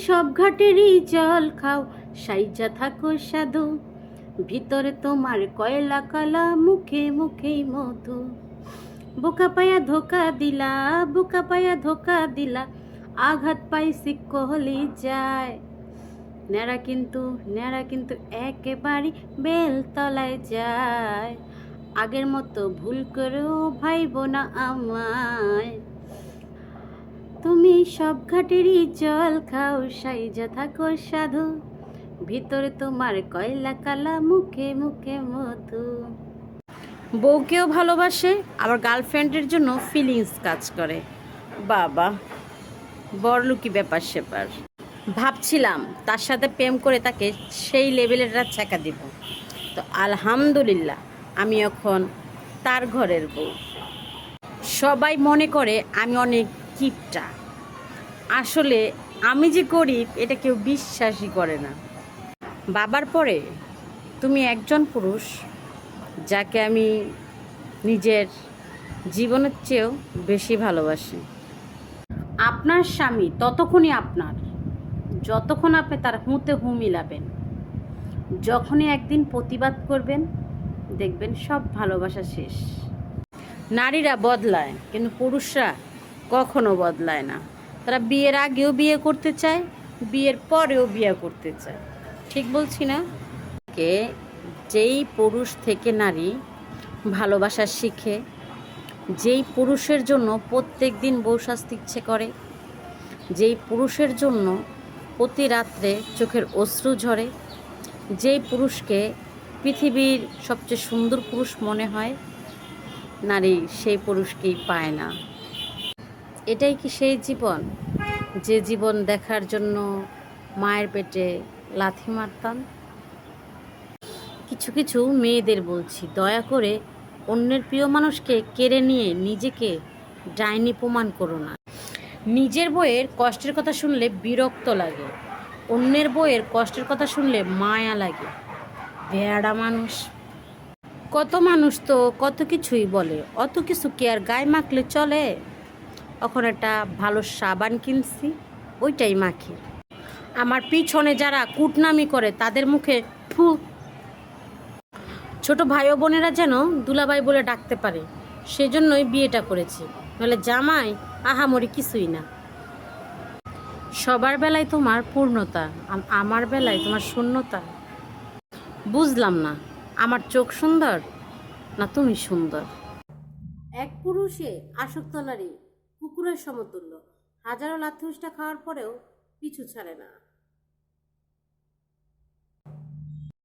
সব ঘাটেরই জল খাও, সাইজা থাকো সাধু, ভিতরে তোমার কয়লা কালা, মুখে মুখেই মধু। বোকা পায়া ধোকা দিলা, বোকা পায়া ধোকা দিলা, আঘাত পাইছি কহলি যায়। ন্যাড়া কিন্তু একেবারে বেলতলায় যায়। আগের মতো ভুল করেও ভাইব না আমায়। তুমি সব ঘাটেরই জল খাও, সাইজা থাকো সাধু, ভিতরে তোমার কয়লা কালা, মুখে মুখে মধু। বউকেও ভালোবাসে, আবার গার্লফ্রেন্ডের জন্য ফিলিংস কাজ করে। বাবা, বড়লুকি ব্যাপার সেপার। ভাবছিলাম তার সাথে প্রেম করে তাকে সেই লেভেলের ছ্যাঁকা দিব, তো আলহামদুলিল্লাহ আমি এখন তার ঘরের বউ। সবাই মনে করে আমি অনেক কিপটা, আসলে আমি যে গরিব এটা কেউ বিশ্বাসই করে না। বাবার পরে তুমি একজন পুরুষ যাকে আমি নিজের জীবনের চেয়েও বেশি ভালোবাসি। আপনার স্বামী ততক্ষণই আপনার যতক্ষণ আপনি তার হুঁতে হু মিলাবেন। যখনই একদিন প্রতিবাদ করবেন, দেখবেন সব ভালোবাসা শেষ। নারীরা বদলায়, কিন্তু পুরুষরা কখনো বদলায় না। তারা বিয়ের আগেও বিয়ে করতে চায়, বিয়ের পরেও বিয়ে করতে চায়। ঠিক বলছি না? যেই পুরুষ থেকে নারী ভালোবাসা শিখে, যেই পুরুষের জন্য প্রত্যেক দিন বউ সাজতে ইচ্ছে করে, যেই পুরুষের জন্য প্রতি রাত্রে চোখের অশ্রু ঝরে, যেই পুরুষকে পৃথিবীর সবচেয়ে সুন্দর পুরুষ মনে হয়, নারী সেই পুরুষকেই পায় না। এটাই কি সেই জীবন, যে জীবন দেখার জন্য মায়ের পেটে লাথি মারতাম? কিছু কিছু মেয়েদের বলছি, দয়া করে অন্যের প্রিয় মানুষকে কেড়ে নিয়ে নিজেকে ডাইনি প্রমাণ করো না। নিজের বইয়ের কষ্টের কথা শুনলে বিরক্ত লাগে, অন্যের বইয়ের কষ্টের কথা শুনলে মায়া লাগে। বেয়াড়া মানুষ। কত মানুষ তো কত কিছুই বলে, অত কিছু কি আর গায়ে মাখলে চলে? এখন একটা ভালো সাবান কিনছি, ওইটাই মাখি। আমার পিছনে যারা কুটনামি করে তাদের মুখে ফু। ছোট ভাই ও বোনেরা যেন দুলাভাই বলে ডাকতে পারে, সেজন্যই বিয়েটা করেছি, নাহলে জামাই আহামরি কিছুই না। সবার বেলায় তোমার পূর্ণতা, আমার বেলায় তোমার শূন্যতা। বুঝলাম না, আমার চোখ সুন্দর না তুমি সুন্দর? এক পুরুষে আসক্ত নারী কুকুরের সমতুল্য, হাজারো লাথি উষ্টা খাওয়ার পরেও পিছু ছাড়ে না।